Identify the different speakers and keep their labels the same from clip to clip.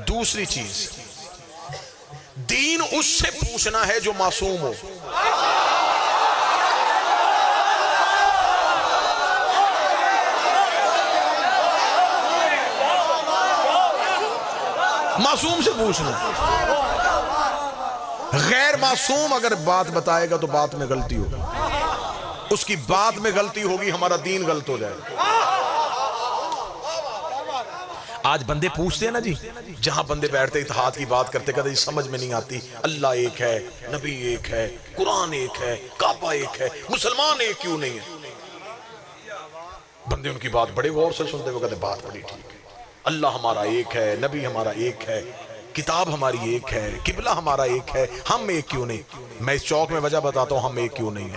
Speaker 1: दूसरी चीज, दीन उससे पूछना है जो मासूम हो। मासूम से पूछना। गैर मासूम अगर बात बताएगा तो बात में गलती होगी, उसकी बात में गलती होगी, हमारा दीन गलत हो जाएगा। आज बंदे पूछते हैं ना जी, जहां बंदे बैठते इत्तेहाद की बात करते, कहते समझ में नहीं आती, अल्लाह एक है, नबी एक है, कुरान एक है, काबा एक है, मुसलमान एक क्यों नहीं है। बंदे उनकी बात बड़े गौर से सुनते हुए कहते बात बड़ी ठीक है, अल्लाह हमारा एक है, नबी हमारा एक है, किताब हमारी एक है, किबला हमारा एक है, हम एक क्यों नहीं। मैं इस चौक में वजह बताता हूं हम एक क्यों नहीं है।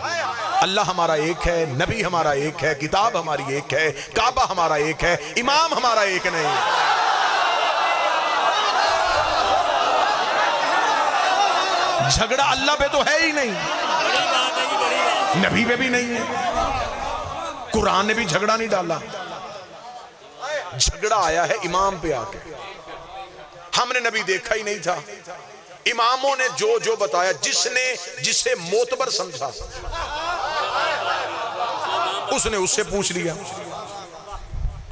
Speaker 1: अल्लाह हमारा एक है, नबी हमारा एक है, किताब हमारी एक है, काबा हमारा एक है, इमाम हमारा एक नहीं है। झगड़ा अल्लाह पे तो है ही नहीं, नबी पे भी नहीं है, कुरान ने भी झगड़ा नहीं डाला। झगड़ा आया है इमाम पे आके। हमने नबी देखा ही नहीं था, इमामों ने जो जो बताया, जिसने जिसे मोतबर समझा उसने उससे पूछ लिया।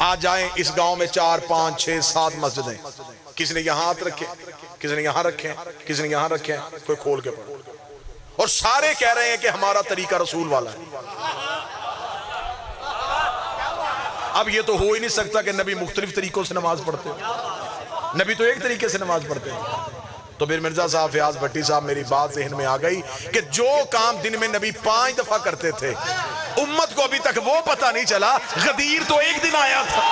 Speaker 1: आज जाएं इस गांव में 4 5 6 7 मस्जिदें, किसने यहां हाथ रखे, किसने यहां रखे, किसने यहां रखे, कोई खोल के पढ़ो, और सारे कह रहे हैं कि हमारा तरीका रसूल वाला है। अब ये तो हो ही नहीं सकता कि नबी मुख्तलिफ तरीकों से नमाज पढ़ते, नबी तो एक तरीके से नमाज पढ़ते हैं। तो फिर मिर्जा साहब फयाज भट्टी साहब, मेरी बात ज़हन में आ गई कि जो काम दिन में नबी 5 दफा करते थे, उम्मत को अभी तक वो पता नहीं चला, गदीर तो एक दिन आया था।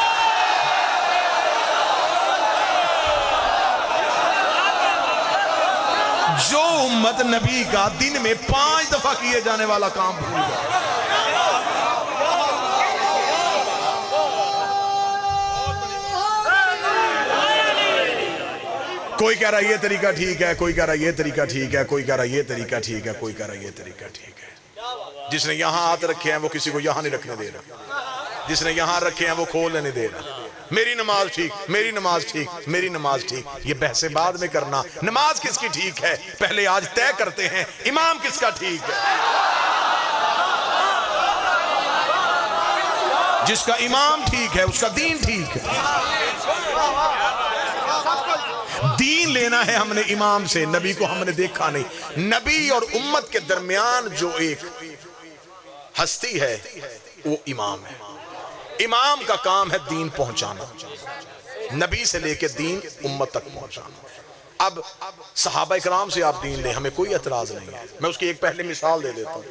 Speaker 1: जो उम्मत नबी का दिन में 5 दफा किए जाने वाला काम भूल गया। कोई कह रहा है ये तरीका ठीक है, कोई कह रहा है ये तरीका ठीक है, कोई कह रहा है ये तरीका ठीक है, कोई कह रहा है ये तरीका ठीक है। जिसने यहां हाथ रखे हैं वो किसी को यहां नहीं रखने दे रहा, जिसने यहां रखे हैं वो खोलने नहीं दे रहा। मेरी नमाज ठीक, मेरी नमाज ठीक, मेरी नमाज ठीक, ये बहसे बाद में करना। नमाज किसकी ठीक है पहले आज तय करते हैं, इमाम किसका ठीक है। जिसका इमाम ठीक है उसका दीन ठीक है। दीन लेना है हमने इमाम से, नबी को हमने देखा नहीं। नबी और उम्मत के दरमियान जो एक हस्ती है वो इमाम है। इमाम का काम है दीन पहुंचाना, नबी से लेके दीन उम्मत तक पहुंचाना। अब सहाबा इकराम से आप दीन लें, हमें कोई एतराज नहीं है। मैं उसकी एक पहले मिसाल दे देता हूं।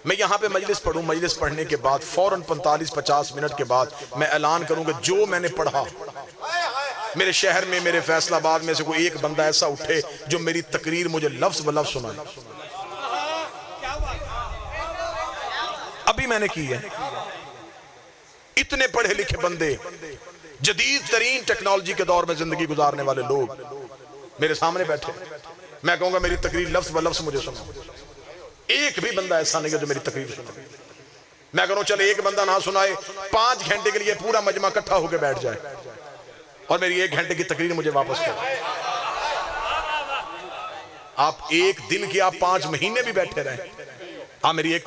Speaker 1: मैं यहां पे मजलिस पढ़ूं, मजलिस पढ़ने के बाद फौरन 45-50 मिनट के बाद मैं ऐलान करूंगा जो मैंने पढ़ा, मेरे शहर में, मेरे फैसलाबाद में से कोई एक बंदा ऐसा उठे जो मेरी तकरीर मुझे लफ्ज ब लफ्ज सुनाए। अभी मैंने की है। इतने पढ़े लिखे बंदे, जदीद तरीन टेक्नोलॉजी के दौर में जिंदगी गुजारने वाले लोग मेरे सामने बैठे, मैं कहूंगा मेरी तकरीर लफ्ज ब लफ्ज मुझे सुनाओ। एक भी बंदा ऐसा नहीं है जो मेरी तकरीर सुनाए। मैं करूं चले एक बंदा ना सुनाए, 5 घंटे के लिए पूरा मजमा इकट्ठा होकर बैठ जाए और मेरी 1 घंटे की तकरीर मुझे वापस कर। आप एक दिन की, आप 5 महीने भी बैठे रहे, आप मेरी 1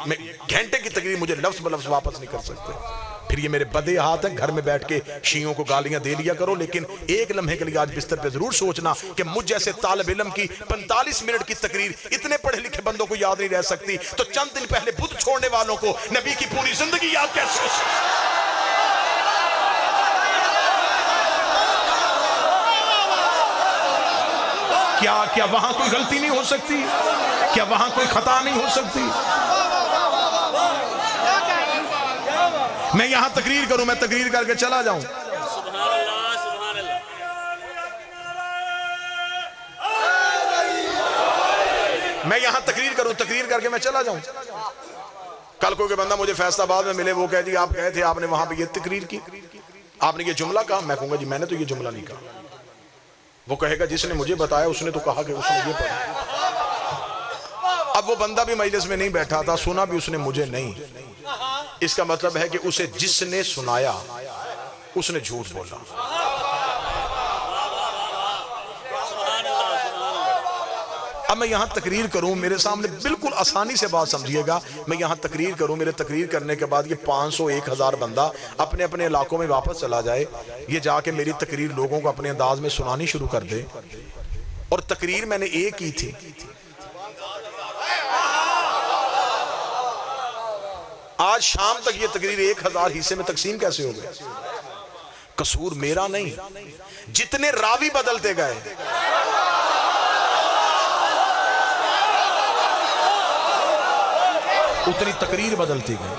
Speaker 1: घंटे की तकरीर मुझे लफ्ज ब लफ्ज वापस नहीं कर सकते। फिर ये मेरे बदे हाथ हैं, घर में बैठ के शियों को गालियां दे लिया करो, लेकिन एक लम्हे के लिए आज बिस्तर पे जरूर सोचना कि मुझ जैसे तालिब इल्म की 45 मिनट की तकरीर इतने पढ़े लिखे बंदों को याद नहीं रह सकती, तो चंद दिन पहले बुत छोड़ने वालों को नबी की पूरी जिंदगी याद कैसे हो सकती। क्या वहां कोई गलती नहीं हो सकती? क्या वहां कोई खता नहीं हो सकती? मैं यहां तकरीर करूं, मैं तकरीर करके चला जाऊं, मैं यहां तकरीर करूं, तकरीर करके मैं चला जाऊं। कल कोई बंदा मुझे फैसलाबाद में मिले, वो कहे जी आप कहे थे आपने वहां पे ये तकरीर की, आपने ये जुमला कहा। मैं कहूंगा जी मैंने तो ये जुमला नहीं कहा। वो कहेगा जिसने मुझे बताया उसने तो कहा कि उसने ये पढ़ा। अब वो बंदा भी मजलिस में नहीं बैठा था, सुना भी उसने मुझे नहीं। इसका मतलब है कि उसे जिसने सुनाया उसने झूठ बोला। अब मैं यहाँ तकरीर करूँ, मेरे सामने बिल्कुल आसानी से बात समझिएगा, मैं यहाँ तकरीर करूँ, मेरे तकरीर करने के बाद ये 500 1000 बंदा अपने अपने इलाकों में वापस चला जाए, ये जाके मेरी तकरीर लोगों को अपने अंदाज में सुनानी शुरू कर दे। और तकरीर मैंने एक की थी, आज शाम तक ये तकरीर 1000 हिस्से में तकसीम कैसे हो गई? कसूर मेरा नहीं, जितने रावी बदलते गए, उतनी तकरीर बदलती गई।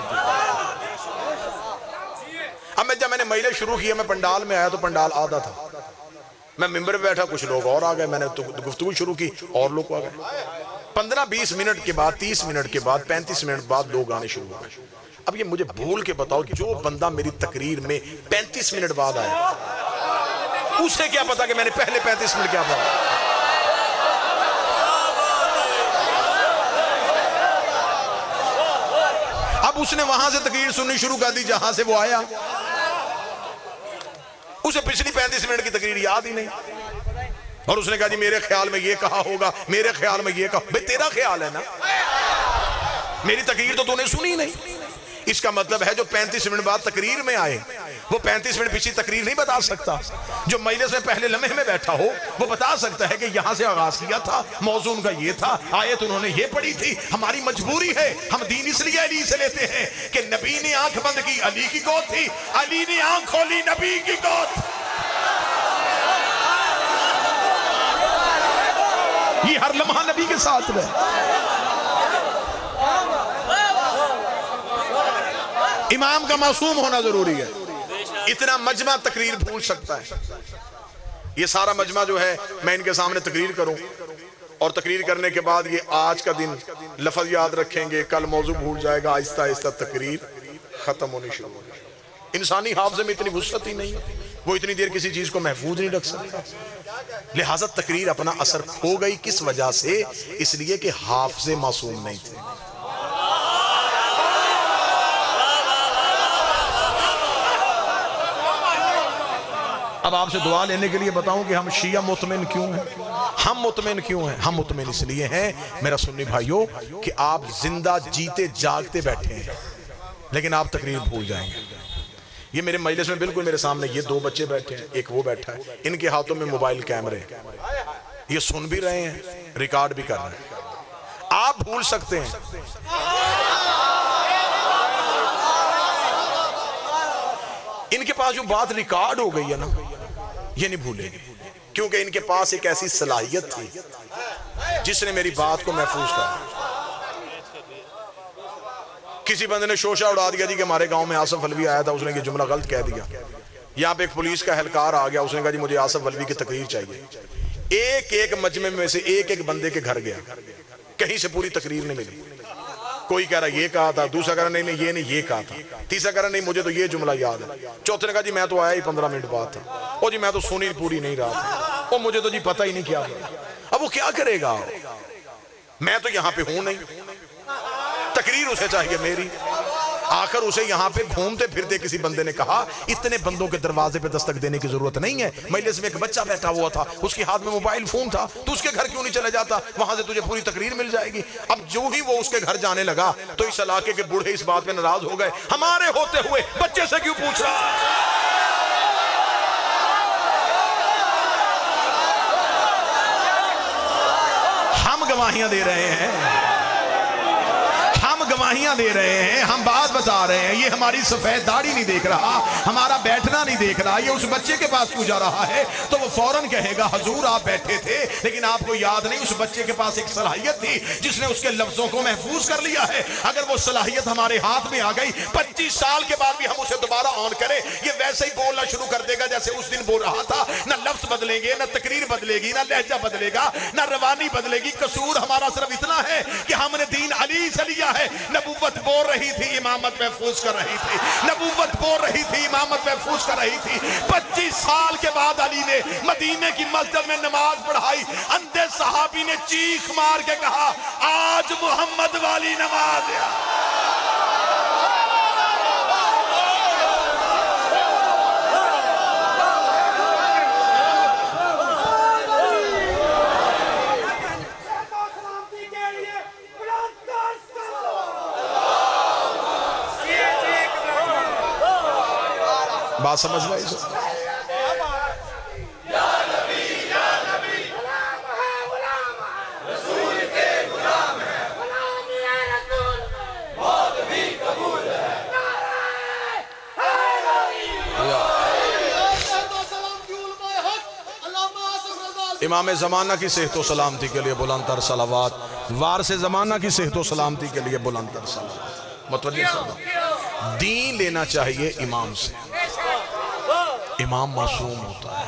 Speaker 1: अब जब मैंने महीने शुरू किया, मैं पंडाल में आया तो पंडाल आधा था, मैं मिंबर पे बैठा, कुछ लोग और आ गए, मैंने तो गुफ्तगू शुरू की और लोग आ गए। 15-20 मिनट के बाद, 30 मिनट के बाद, 35 मिनट बाद लोग आने शुरू हो गए। अब ये मुझे भूल के बताओ, जो बंदा मेरी तकरीर में 35 मिनट बाद आया, उसे क्या पता कि मैंने पहले 35 मिनट क्या पढ़ा? अब उसने वहां से तकरीर सुननी शुरू कर दी जहां से वो आया, उसे पिछली 35 मिनट की तकरीर याद ही नहीं, और उसने कहा जी मेरे ख्याल में ये कहा होगा, मेरे ख्याल में ये कहा। भाई तेरा ख्याल है ना, मेरी तकरीर तो तूने सुनी नहीं। इसका मतलब है जो 35 मिनट बाद तकरीर में आए, वो 35 मिनट पिछली तकरीर नहीं बता सकता। जो मजलिस में पहले लम्हे में बैठा हो वो बता सकता है कि यहां से आगाज किया था, मौजू उनका ये था, आयत उन्होंने ये पढ़ी थी। हमारी मजबूरी है, हम दीन इसलिए अली से लेते हैं कि नबी ने आंख बंद की, अली की गोद थी, अली ने आंख खोली, नबी की गोद। ये हर लम्हा नबी के साथ है। इमाम का मासूम होना जरूरी है। इतना मजमा तकरीर भूल सकता है। ये सारा मजमा जो है, मैं इनके सामने तकरीर करूं और तकरीर करने के बाद ये आज का दिन लफ्ज याद रखेंगे, कल मौजू भूल जाएगा, आहिस्ता आहिस्ता तकरीर खत्म होनी शुरू हो जाएगी। इंसानी हाफजे में इतनी वुसअत ही नहीं है, वो इतनी देर किसी चीज को महफूज नहीं रख सकता। लिहाजा तकरीर अपना असर खो गई। किस वजह से? इसलिए कि हाफजे मासूम नहीं थे। अब आपसे दुआ लेने के लिए बताऊं कि हम शिया मुतमिन क्यों हैं? हम मुतमिन क्यों हैं? हम मुतमिन इसलिए हैं मेरा सुन्नी भाइयों कि आप जिंदा जीते जागते बैठे हैं, लेकिन आप तकरीर भूल जाएंगे। ये मेरे मजलिस में बिल्कुल मेरे सामने ये 2 बच्चे बैठे हैं, एक वो बैठा है, इनके हाथों में मोबाइल कैमरे, ये सुन भी रहे हैं, रिकॉर्ड भी कर रहे हैं। आप भूल सकते हैं, इनके पास जो बात रिकॉर्ड हो गई है ना, ये नहीं भूलेंगे, क्योंकि इनके पास एक ऐसी सलाहियत थी जिसने मेरी बात को महफूज कर। किसी बंदे ने शोशा उड़ा दिया जी कि हमारे गांव में आसफ अलवी आया था, उसने ये जुमला गलत कह दिया। यहाँ पे एक पुलिस का एहलकार आ गया, उसने कहा जी मुझे आसफ अलवी की तकरीर चाहिए। एक एक मजमे में से एक एक बंदे के घर गया, कहीं से पूरी तकरीर नहीं मिली। कोई कह रहा ये कहा था, दूसरा कह रहा नहीं नहीं ये नहीं ये कहा था, तीसरा कह रहा नहीं मुझे तो ये जुमला याद है, चौथे ने कहा जी मैं तो आया ही 15 मिनट बाद था, ओ जी मैं तो सुनी पूरी नहीं रहा था, ओ मुझे तो जी पता ही नहीं क्या। अब वो क्या करेगा? मैं तो यहाँ पे हूं नहीं, तकरीर उसे चाहिए मेरी। आखिर उसे यहाँ पे घूमते फिरते किसी बंदे ने कहा इतने बंदों के दरवाजे पे दस्तक देने की जरूरत नहीं है, मजलिस में एक बच्चा बैठा हुआ था, उसके हाथ में मोबाइल फोन था, तो उसके घर क्यों नहीं चले जाता? वहां से तुझे पूरी तकरीर मिल जाएगी। अब जो ही वो उसके घर जाने लगा तो इस इलाके के बूढ़े इस बात पे नाराज हो गए, हमारे होते हुए बच्चे से क्यों पूछ रहा? हम गवाहियां दे रहे हैं, गवाहियां दे रहे हैं, हम बात बता रहे हैं। ये हमारी सफेद दाढ़ी नहीं देख रहा, हमारा बैठना नहीं देख रहा, ये उस बच्चे के पास क्यों जा रहा है? तो वो फौरन कहेगा हुजूर आप बैठे थे लेकिन आपको याद नहीं, उस बच्चे के पास एक सलाहियत थी जिसने उसके लफ्जों को महफूज कर लिया है। अगर वो सलाहियत हमारे हाथ में आ गई, 25 साल के बाद भी हम उसे दोबारा ऑन करें, ये वैसे ही बोलना शुरू कर देगा जैसे उस दिन बोल रहा था। ना लफ्ज बदलेंगे, ना तकरीर बदलेगी, ना लहजा बदलेगा, ना रवानी बदलेगी। कसूर हमारा सिर्फ इतना है कि हमने दीन अली से लिया है। नबूवत बोल रही थी, इमामत महफूज कर रही थी, नबूवत बोल रही थी, इमामत महफूज कर रही थी। 25 साल के बाद अली ने मदीने की मस्जिद में नमाज पढ़ाई, अंधे सहाबी ने चीख मार के कहा आज मोहम्मद वाली नमाज है। बात समझ में आई? इमाम ज़माना की सेहत व सलामती के लिए बुलंदतर सलावात, वार से ज़माना की सेहत व सलामती के लिए बुलंदतर सलावात। मतलब दीन लेना चाहिए इमाम से। इमाम मासूम होता है।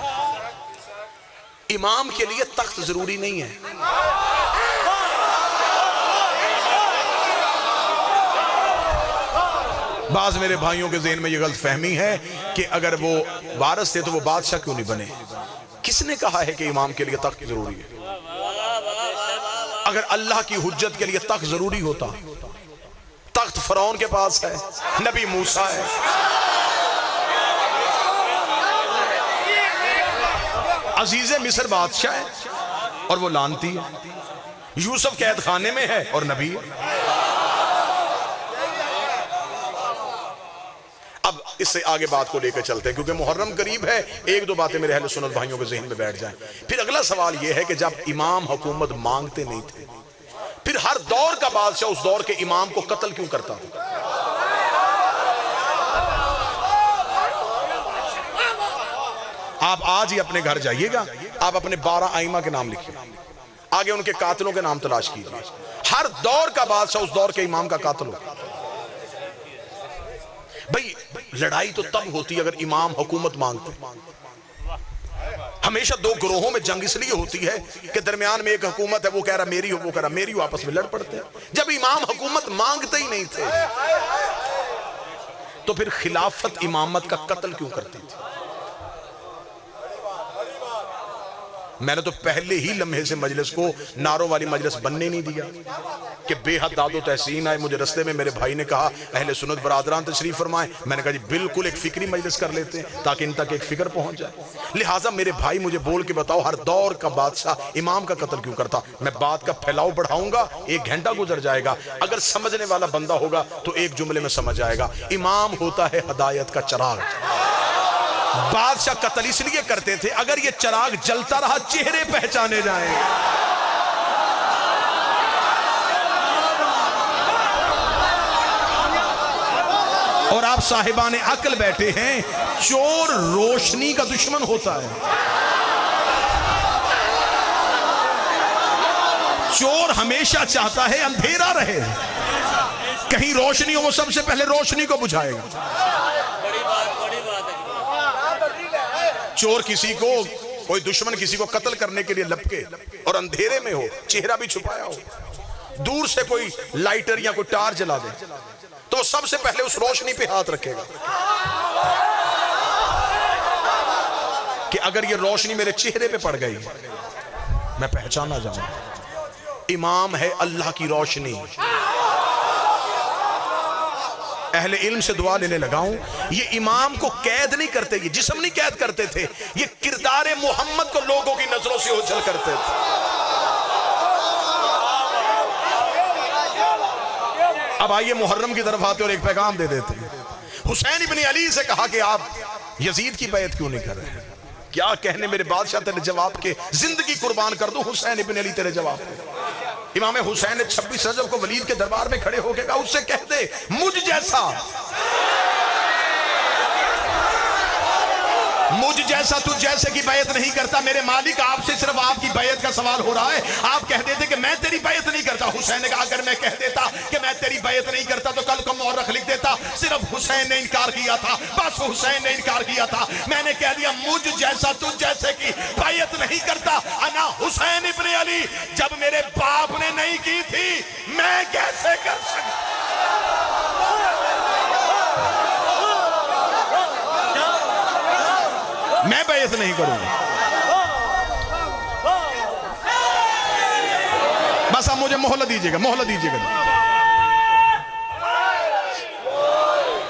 Speaker 1: इमाम के लिए तख्त जरूरी नहीं है। बाज मेरे भाइयों के ज़हन में यह गलत फहमी है कि अगर वो वारिस थे तो वो बादशाह क्यों नहीं बने। किसने कहा है कि इमाम के लिए तख्त जरूरी है? अगर अल्लाह की हुज्जत के लिए तख्त जरूरी होता, तख्त फरौन के पास है, नबी मूसा है। अजीज मिस्र बादशाह है और वो लानती है। यूसुफ कैद खाने में है और नबी है। अब इससे आगे बात को लेकर चलते हैं क्योंकि मुहर्रम करीब है। एक दो बातें मेरे अहले सुन्नत भाइयों के ज़हन में बैठ जाएं। फिर अगला सवाल यह है कि जब इमाम हुकूमत मांगते नहीं थे, फिर हर दौर का बादशाह उस दौर के इमाम को कत्ल क्यों करता था? आप आज ही अपने घर जाइएगा, आप अपने 12 आइमा के नाम लिखिए, आगे उनके कातिलों के नाम तलाश कीजिए। हर दौर का बादशाह उस दौर के इमाम का कातिल होता। भाई लड़ाई तो तब होती है अगर इमाम हुकूमत मांगते। हमेशा दो ग्रोहों में जंग इसलिए होती है कि दरमियान में एक हुकूमत है, वो कह रहा मेरी हो, वो कह रहा मेरी हो, आपस में लड़ पड़ते हैं। जब इमाम हुकूमत मांगते ही नहीं थे तो फिर खिलाफत इमामत का कत्ल क्यों करती थी? मैंने तो पहले ही लम्हे से मजलिस को नारों वाली मजलिस बनने नहीं दिया कि बेहद दादो तहसीन आए। मुझे रस्ते में मेरे भाई ने कहा अहले सुन्नत बरादरान तशरीफ फरमाएं। मैंने कहा जी बिल्कुल, एक फिक्री मजलिस कर लेते हैं ताकि इन तक एक फिक्र पहुंच जाए। लिहाजा मेरे भाई मुझे बोल के बताओ हर दौर का बादशाह इमाम का कत्ल क्यों करता? मैं बात का फैलाव बढ़ाऊंगा, 1 घंटा गुजर जाएगा। अगर समझने वाला बंदा होगा तो एक जुमले में समझ आएगा। इमाम होता है हदायत का चराग। बादशाह कत्ल इसलिए करते थे अगर ये चराग जलता रहा चेहरे पहचाने जाएंगे। और आप साहिबाने अक्ल बैठे हैं, चोर रोशनी का दुश्मन होता है। चोर हमेशा चाहता है अंधेरा रहे, कहीं रोशनी हो वो सबसे पहले रोशनी को बुझाएगा। चोर किसी को, कोई दुश्मन किसी को कत्ल करने के लिए लपके और अंधेरे में हो, चेहरा भी छुपाया हो, दूर से कोई लाइटर या कोई टार जला दे तो सबसे पहले उस रोशनी पे हाथ रखेगा कि अगर ये रोशनी मेरे चेहरे पे पड़ गई मैं पहचाना जाऊं। इमाम है अल्लाह की रोशनी। अहले इल्म से दुआ लेने लगाऊं, ये इमाम को कैद नहीं करते, ये जिस्म नहीं कैद करते थे, ये किरदार मोहम्मद को लोगों की नजरों से ओझल करते थे। अब आइए मुहर्रम की तरफ आते और एक पैगाम दे देते हैं। हुसैन इब्न अली से कहा कि आप यजीद की बैत क्यों नहीं कर रहे? क्या कहने मेरे बादशाह तेरे जवाब के जिंदगी कुर्बान कर दूं हुसैन इब्न अली तेरे जवाब पे। इमाम हुसैन ने 26 रजब को वलीद के दरबार में खड़े होकर कहा उससे कह दे मुझ जैसा तुझ जैसे की बैत नहीं करता। मेरे मालिक आपसे सिर्फ आपकी बैत का सवाल हो रहा है। आप कह देते कि मैं तेरी बैत नहीं करता। हुसैन ने कहा अगर मैं कह देता कि मैं तेरी बैत नहीं करता तो कल को मौरख लिख देता। सिर्फ हुसैन ने इनकार किया था, बस हुसैन ने इनकार किया था। मैंने कह दिया मुझ जैसा तुझ जैसे की बैत नहीं करता। अना हुसैन इब्न अली, जब मेरे बाप ने नहीं की थी मैं कैसे कर सकता? मैं बैत नहीं करूंगा। बस आप मुझे मोहलत दीजिएगा, मोहलत दीजिएगा,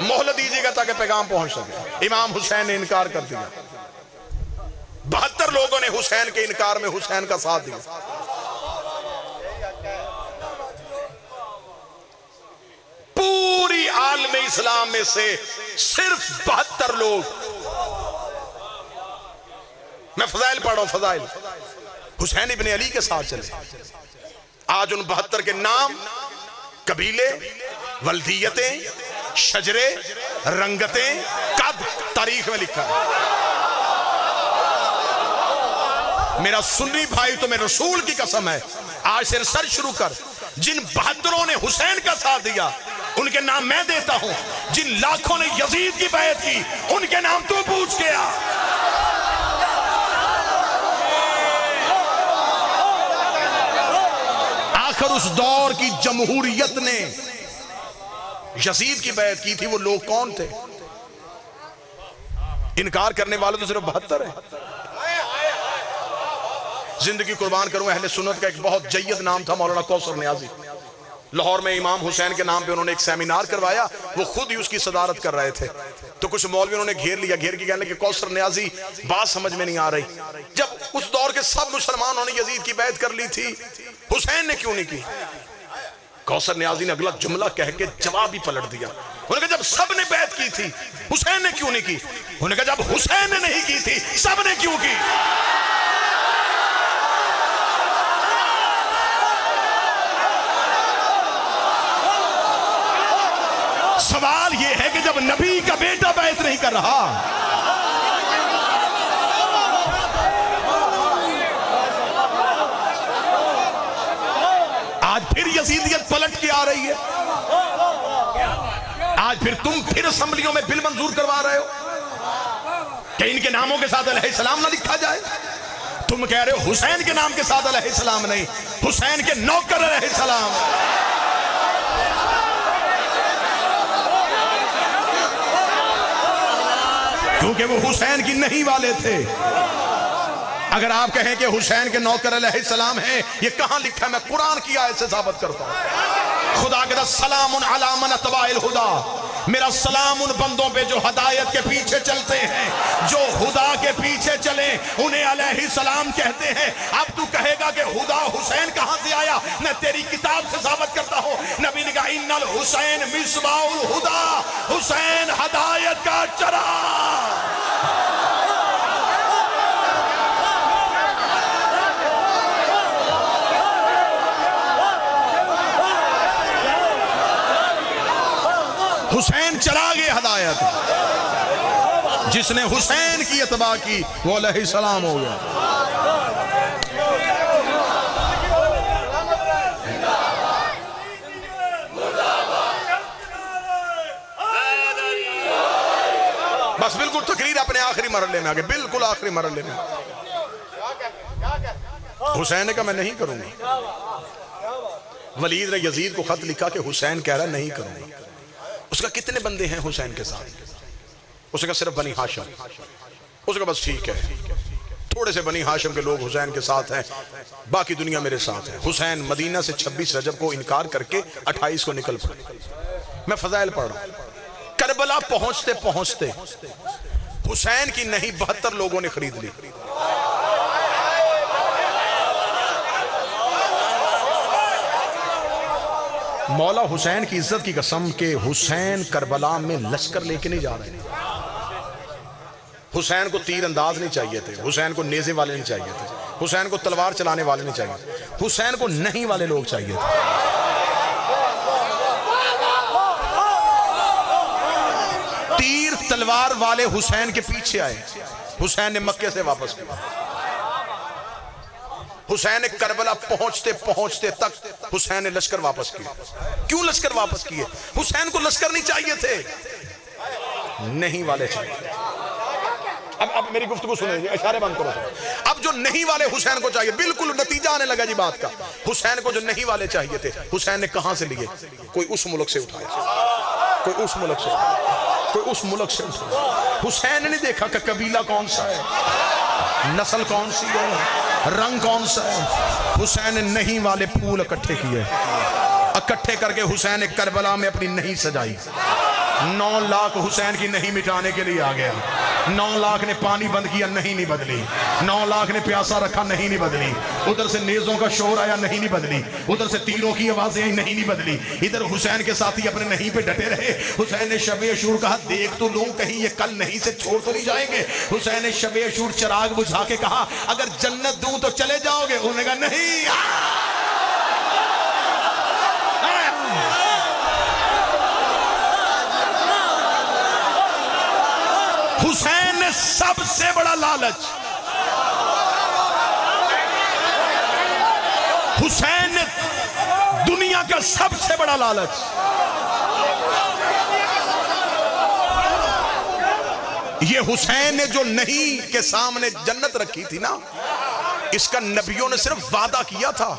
Speaker 1: मोहलत दीजिएगा ताकि पैगाम पहुंच सके। इमाम हुसैन ने इनकार कर दिया। 72 लोगों ने हुसैन के इनकार में हुसैन का साथ दिया। पूरी आलम इस्लाम में से सिर्फ 72 लोग मैं फजाइल पढ़ रहा हूं, फजाइल। हुसैन इब्ने अली के साथ चले। आज उन 72 के नाम, कबीले, वल्दियतें, शजरे, रंगतें कब तारीख में लिखा है। मेरा सुन्नी भाई तो मेरे रसूल की कसम है, आज से रिसर्च शुरू कर। जिन 72 ने हुसैन का साथ दिया उनके नाम मैं देता हूं। जिन लाखों ने यजीद की बैत की उनके नाम तू पूछ के आ। आखिर उस दौर की जमहूरियत ने यजीद की बैत की थी, वो लोग कौन थे? इनकार करने वाले तो सिर्फ 72 है। जिंदगी कुर्बान करूं, अहले सुन्नत का एक बहुत जय्यद नाम था मौलाना कौसर नियाजी। लाहौर में इमाम हुसैन के नाम पे उन्होंने एक सेमिनार करवाया, वो खुद ही उसकी सदारत कर रहे थे। तो कुछ मौलवी उन्होंने घेर लिया, घेर के कहने कि कौसर नियाजी बात समझ में नहीं आ रही, जब उस दौर के सब मुसलमानों ने यजीद की बैत कर ली थी, हुसैन ने क्यों नहीं की? कौसर नियाजी ने अगला जुमला कह के जवाब ही पलट दिया। उन्होंने कहा जब सब ने बैत की थी हुसैन ने क्यों नहीं की? उन्होंने कहा जब हुसैन ने नहीं की थी सब ने क्यों की? सवाल यह है कि जब नबी का बेटा बैत नहीं कर रहा, आज फिर यजीदियत पलट के आ रही है। आज फिर तुम फिर असेंबलियों में बिल मंजूर करवा रहे हो कि इनके नामों के साथ अलैहिस्सलाम ना लिखा जाए। तुम कह रहे हो हुसैन के नाम के साथ अलैहिस्सलाम नहीं, हुसैन के नौकर अलैहिस्सलाम। क्योंकि वो हुसैन की नहीं वाले थे। अगर आप कहें कि हुसैन के नौकर अलैहिस्सलाम हैं, ये कहां लिखा है? मैं कुरान की आयत से साबित करता हूं। खुदा कहता सलामुन अला मन तबाइल हुदा, मेरा सलाम उन बंदों पे जो हदायत के पीछे चलते हैं, जो हुदा के पीछे चले उन्हें अलैहिस्सलाम कहते हैं। अब तू कहेगा कि हुदा हुसैन कहां से आया? मैं तेरी किताब से साबित करता हूं। नबी ने कहा इन्नल हुसैन मिसबाउल हुदा, हुसैन हदायत का चराग। हुसैन चरागे हदायत, जिसने हुसैन की इत्बा की वो अलैहिस्सलाम हो गया। बस बिल्कुल तकरीर अपने आखिरी मरहले में आ गए, बिल्कुल आखिरी मरहले में। हुसैन ने कहा मैं नहीं करूंगा। वलीद ने यजीद को खत लिखा कि हुसैन कह रहा नहीं करूंगा। उसका कितने बंदे हैं हुसैन के साथ? उसका सिर्फ बनी हाशिम। उसका बस ठीक है, थोड़े से बनी हाशिम के लोग हुसैन के साथ हैं, बाकी दुनिया मेरे साथ है। हुसैन मदीना से 26 रजब को इनकार करके 28 को निकल पड़े। मैं फजाइल पढ़ रहा हूं। करबला पहुंचते पहुंचते हुसैन की नहीं 72 लोगों ने खरीद ली। मौला हुसैन की इज्जत की कसम के हुसैन करबला में लश्कर लेके नहीं जा रहे। हुसैन को तीर अंदाज नहीं चाहिए थे, हुसैन को नेज़े वाले नहीं चाहिए थे, हुसैन को तलवार चलाने वाले नहीं चाहिए, हुसैन को नहीं वाले लोग चाहिए थे। तीर तलवार वाले हुसैन के पीछे आए। हुसैन ने मक्के से वापस किया। हुसैन ने करबला पहुंचते पहुंचते तक हुसैन ने लश्कर वापस किया। क्यों लश्कर वापस किए? हुसैन को लश्कर नहीं चाहिए थे, नहीं वाले चाहिए। अब मेरी गुफ्तगू सुनिए, इशारे बंद करो। अब जो नहीं वाले हुसैन को चाहिए, बिल्कुल नतीजा आने लगा जी बात का। हुसैन को जो नहीं वाले चाहिए थे, हुसैन ने कहां से लिए? कोई उस मुल्क से उठाया, कोई उस मुल्क से, कोई उस मुल्क से उठाया। हुसैन ने देखा कि कबीला कौन सा है, नस्ल कौन सी है, रंग कौन सा है। हुसैन ने नहीं वाले फूल इकट्ठे किए। इकट्ठे करके हुसैन ने करबला में अपनी नहीं सजाई। 9 लाख हुसैन की नहीं मिटाने के लिए आ गया। 9 लाख ने पानी बंद किया, नहीं बदली। 9 लाख ने प्यासा रखा, नहीं बदली। उधर से नेज़ों का शोर आया, नहीं बदली। उधर से तीरों की आवाजें आई, नहीं बदली। इधर हुसैन के साथी अपने नहीं पे डटे रहे। हुसैन ने शब अशूर कहा, देख तो लूं कहीं ये कल नहीं से छोड़ तो नहीं जाएंगे। हुसैन ने शब अशूर चिराग बुझा के कहा, अगर जन्नत दूं तो चले जाओगे? उन्होंने कहा नहीं। हुसैन ने सबसे बड़ा लालच, हुसैन ने दुनिया का सबसे बड़ा लालच, ये हुसैन ने जो नहीं के सामने जन्नत रखी थी ना, इसका नबियों ने सिर्फ वादा किया था।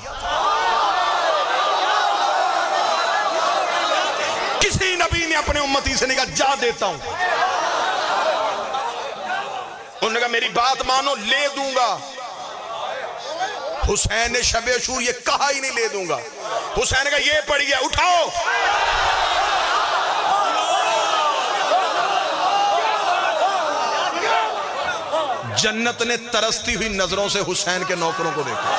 Speaker 1: किसी नबी ने अपने उम्मती से नहीं कहा जा देता हूं। उन्होंने कहा मेरी बात मानो, ले दूंगा। हुसैन ने शब अशूर ये कहा ही नहीं ले दूंगा। हुसैन का ये पड़ गया, उठाओ। जन्नत ने तरसती हुई नजरों से हुसैन के नौकरों को देखा।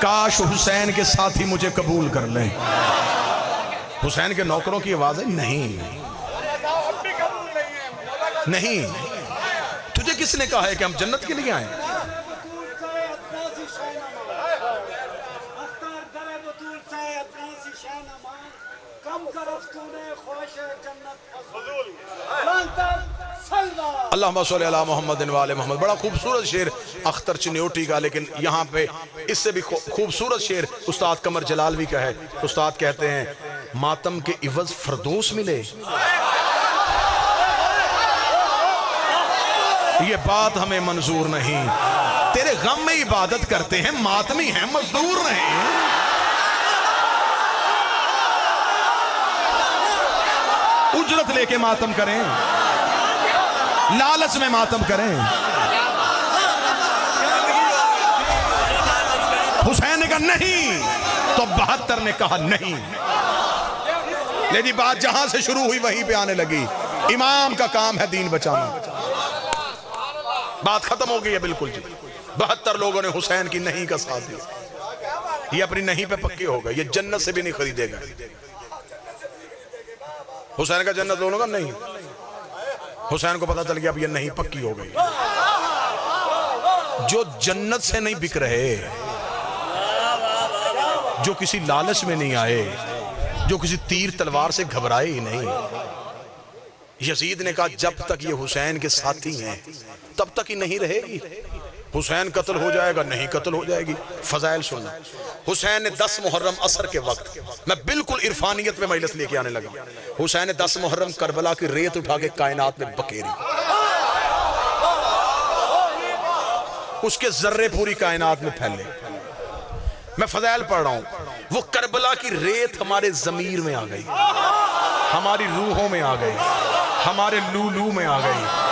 Speaker 1: काश हुसैन के साथी मुझे कबूल कर लें। हुसैन के नौकरों की आवाज है, नहीं नहीं, तुझे किसने कहा है कि हम जन्नत के लिए आए? अल्लाहुम्मा सल्ली अला मुहम्मदिन व आले मुहम्मद। बड़ा खूबसूरत शेर अख्तर चिन्योटी का, लेकिन यहाँ पे इससे भी खूबसूरत शेर उस्ताद कमर जलालवी का है। उस्ताद कहते हैं, मातम के इवज फरदोस मिले, ये बात हमें मंजूर नहीं। तेरे गम में इबादत करते हैं, मातमी हैं, मजदूर नहीं। उजरत लेके मातम करें, लालच में मातम करें। हुसैन ने कहा नहीं, तो 72 ने कहा नहीं। लेकिन बात जहां से शुरू हुई वहीं पे आने लगी। इमाम का काम है दीन बचाना। बात खत्म हो गई है बिल्कुल जी। 72 लोगों ने हुसैन की नहीं का साथ दिया। ये अपनी नहीं पे पक्के हो गए, ये जन्नत से भी नहीं खरीदेगा। हुसैन का जन्नत दोनों का नहीं। हुसैन को पता चल गया अब ये नहीं पक्की हो गई। जो जन्नत से नहीं बिक रहे, जो किसी लालच में नहीं आए, जो किसी तीर तलवार से घबराए ही नहीं। यजीद ने कहा जब तक ये हुसैन के साथी हैं तब तक ही नहीं रहेगी। हुसैन कत्ल हो जाएगा, नहीं कत्ल हो जाएगी। फजाइल सुनना, हुसैन ने 10 मुहर्रम असर के वक्त, मैं बिल्कुल इरफानियत में मजलिस लेके आने लगा। हुसैन ने 10 मुहर्रम करबला की रेत उठा के कायनात में बकेरी, उसके जर्रे पूरी कायनात में फैले। मैं फजाइल पढ़ रहा हूं, वो करबला की रेत हमारे जमीर में आ गई, हमारी रूहों में आ गई, हमारे लू में आ गई।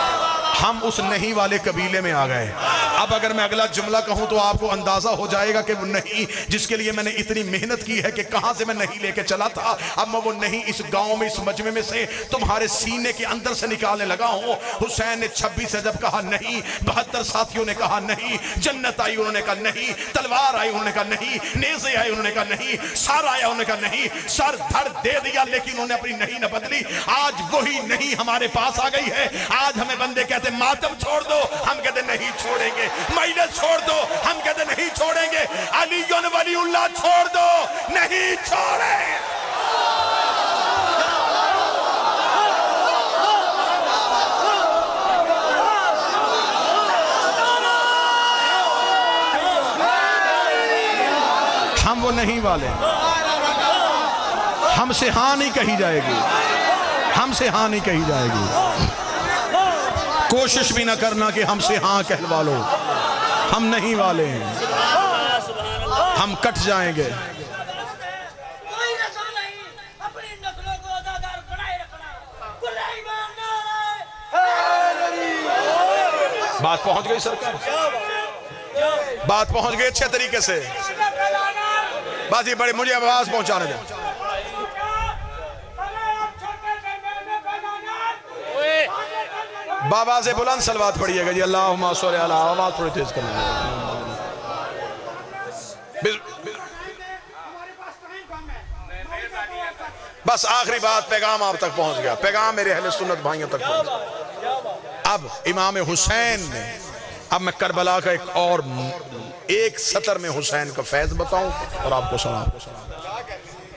Speaker 1: हम उस नहीं वाले कबीले में आ गए। अब अगर मैं अगला जुमला कहूं तो आपको अंदाजा हो जाएगा कि वो नहीं जिसके लिए मैंने इतनी मेहनत की है कि कहां से मैं नहीं लेके चला था, अब मैं वो नहीं इस गांव में, इस मजमे में से तुम्हारे सीने के अंदर से निकालने लगा हूं। हुसैन ने 26 से जब कहा नहीं, 72 साथियों ने कहा नहीं, जन्नत आई उन्होंने कहा नहीं, तलवार आई उन्होंने कहा नहीं, नेज़े आए उन्होंने कहा नहीं, सर आया उन्होंने कहा नहीं, सर धड़ दे दिया, लेकिन उन्होंने अपनी नहीं न बदली। आज वही नहीं हमारे पास आ गई है। आज हमें बंदे कहते मातम छोड़ दो, हम कहते नहीं छोड़ेंगे। मजलिस छोड़ दो, हम कहते नहीं छोड़ेंगे। अलीयुन वलीउल्लाह छोड़ दो, नहीं छोड़ेंगे। हम वो नहीं वाले, हमसे हाँ नहीं कही जाएगी, हमसे हाँ नहीं कही जाएगी। कोशिश भी ना करना कि हमसे हाँ कहलवा लो, हम नहीं वाले हैं, हम कट जाएंगे। बात पहुंच गई सरकार, बात पहुंच गई अच्छे तरीके से। बस ये बड़े मुझे आवाज पहुंचाने दो। बाबा से बुलंद सलवात पढ़िएगा जी। अल्लाहुम्मा सल्ली अला, आवाज थोड़ी तेज करना। बस आखिरी बात, पैगाम आप तक पहुंच गया, पैगाम मेरे अहले सुन्नत भाइयों तक पहुंच गया। अब इमाम हुसैन ने, अब मैं करबला का एक सतर में हुसैन का फैज बताऊं और आपको सुनाऊं।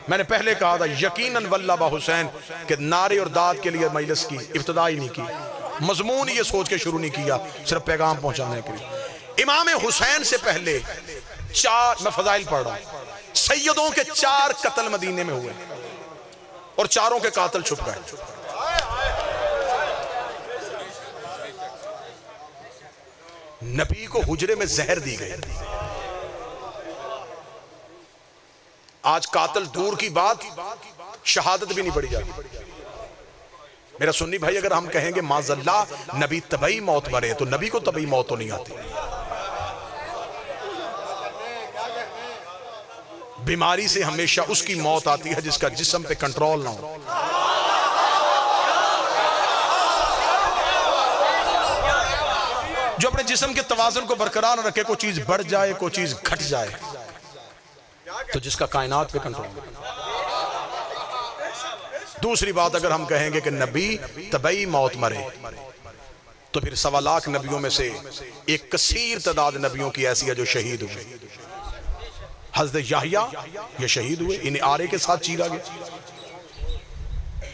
Speaker 1: मैंने पहले कहा था यकीनन वल्लाबा हुसैन के नारे और दाद के लिए मजलिस की इब्तिदा ही नहीं की, मजमून ये सोच के शुरू नहीं किया, सिर्फ पैगाम पहुंचाने के लिए। इमाम हुसैन से पहले 4, मैं फजाइल पढ़ रहा हूं, सैयदों के 4 कत्ल मदीने में हुए और चारों के कातिल छुप गए। नबी को हुजरे में जहर दी गई। आज कातिल दूर की बात, शहादत भी नहीं पड़ी जाती। मेरा सुन्नी भाई, अगर हम कहेंगे माज़ल्ला नबी तबई मौत मरे, तो नबी को तबई मौत तो नहीं आती। बीमारी से हमेशा उसकी मौत आती है जिसका जिस्म पे कंट्रोल ना हो। जो अपने जिस्म के तवाज़ुन को बरकरार रखे, कोई चीज बढ़ जाए कोई चीज घट जाए, तो जिसका कायनात पे कंट्रोल। दूसरी बात, अगर हम कहेंगे कि नबी तबई मौत मरे, तो फिर 1.25 लाख नबियों में से एक कसीर तादाद नबियों की ऐसी है जो शहीद हुए। हज़रत याहया ये शहीद हुए, इन्हें आरे के साथ चीरा गया।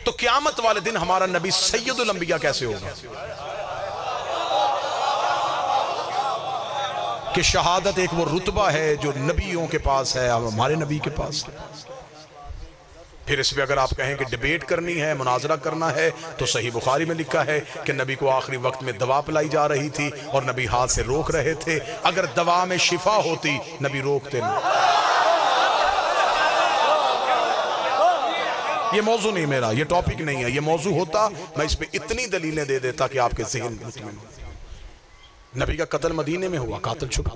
Speaker 1: तो क़यामत वाले दिन हमारा नबी सैयदुल अंबिया कैसे होगा कि शहादत एक वो रुतबा है जो नबियों के पास है, अब हमारे नबी के पास है। फिर इस पे अगर आप कहें कि डिबेट करनी है, मुनाजरा करना है, तो सही बुखारी में लिखा है कि नबी को आखिरी वक्त में दवा पिलाई जा रही थी और नबी हाथ से रोक रहे थे। अगर दवा में शिफा होती, नबी रोकते नहीं। ये मौजू नहीं मेरा, ये टॉपिक नहीं है। ये मौजू होता, मैं इस पे इतनी दलीलें दे देता कि आपके ज़हन मुतमईन हो। नबी का कत्ल मदीने में हुआ, कातिल छुपा।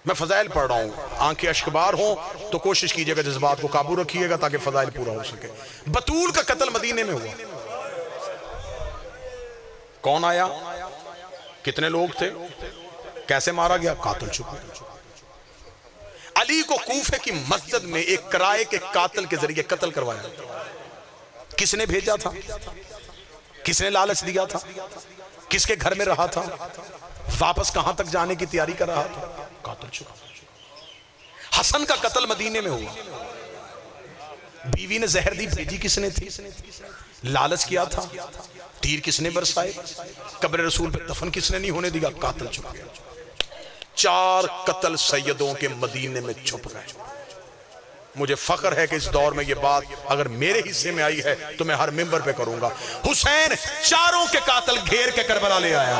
Speaker 1: मैं फजाइल पढ़ रहा हूं, आंखें अश्कबार हो तो कोशिश कीजिएगा जज्बात को काबू रखिएगा ताकि फजाइल पूरा हो सके। बतूल का कत्ल मदीने में हुआ। कौन आया, कितने लोग थे, कैसे मारा गया, कातिल छुपा। अली को कूफे की मस्जिद में एक किराए के कातिल के जरिए कत्ल करवाया। किसने भेजा था, किसने लालच दिया था, किसके घर में रहा था, वापस कहां तक जाने की तैयारी कर रहा था, कातिल छुपा। हसन का कत्ल मदीने में हुआ। बीवी ने जहर दी, भेजी किसने थी, लालच किया था, तीर किसने बरसाए, कब्र रसूल पे दफन किसने नहीं होने दिया, कातिल छुप गया। 4 कत्ल सैयदों के मदीने में छुप गए। मुझे फख्र है कि इस दौर में ये बात अगर मेरे हिस्से में आई है तो मैं हर मिंबर पे करूंगा। हुसैन चारों के कातिल घेर के करबला ले आया।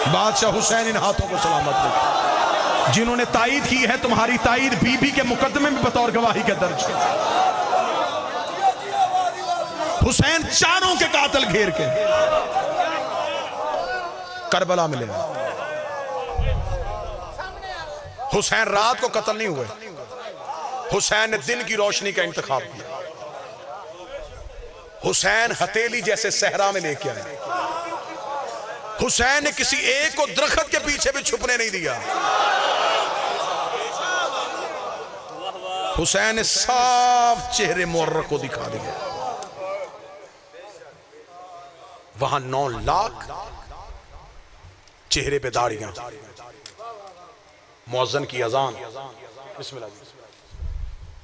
Speaker 1: बादशाह हुसैन इन हाथों को सलामत रखे जिन्होंने ताईद की है। तुम्हारी ताईद बीबी के मुकदमे में बतौर गवाही के दर्ज है। हुसैन चारों के कातिल घेर के करबला में ले आए। हुसैन रात को कत्ल नहीं हुए, हुसैन ने दिन की रोशनी का इंतखाब किया। हुसैन हथेली जैसे सहरा में लेके आए। हुसैन ने किसी एक को दरख्त के पीछे भी छुपने नहीं दिया। हुसैन ने साफ चेहरे मुअर्रक को दिखा दिया। वहां 9 लाख चेहरे पे दाढ़ियां, मुअज्जिन की अजान, बिस्मिल्लाह,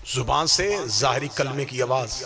Speaker 1: जुबान से जाहिरी कलमे की आवाज।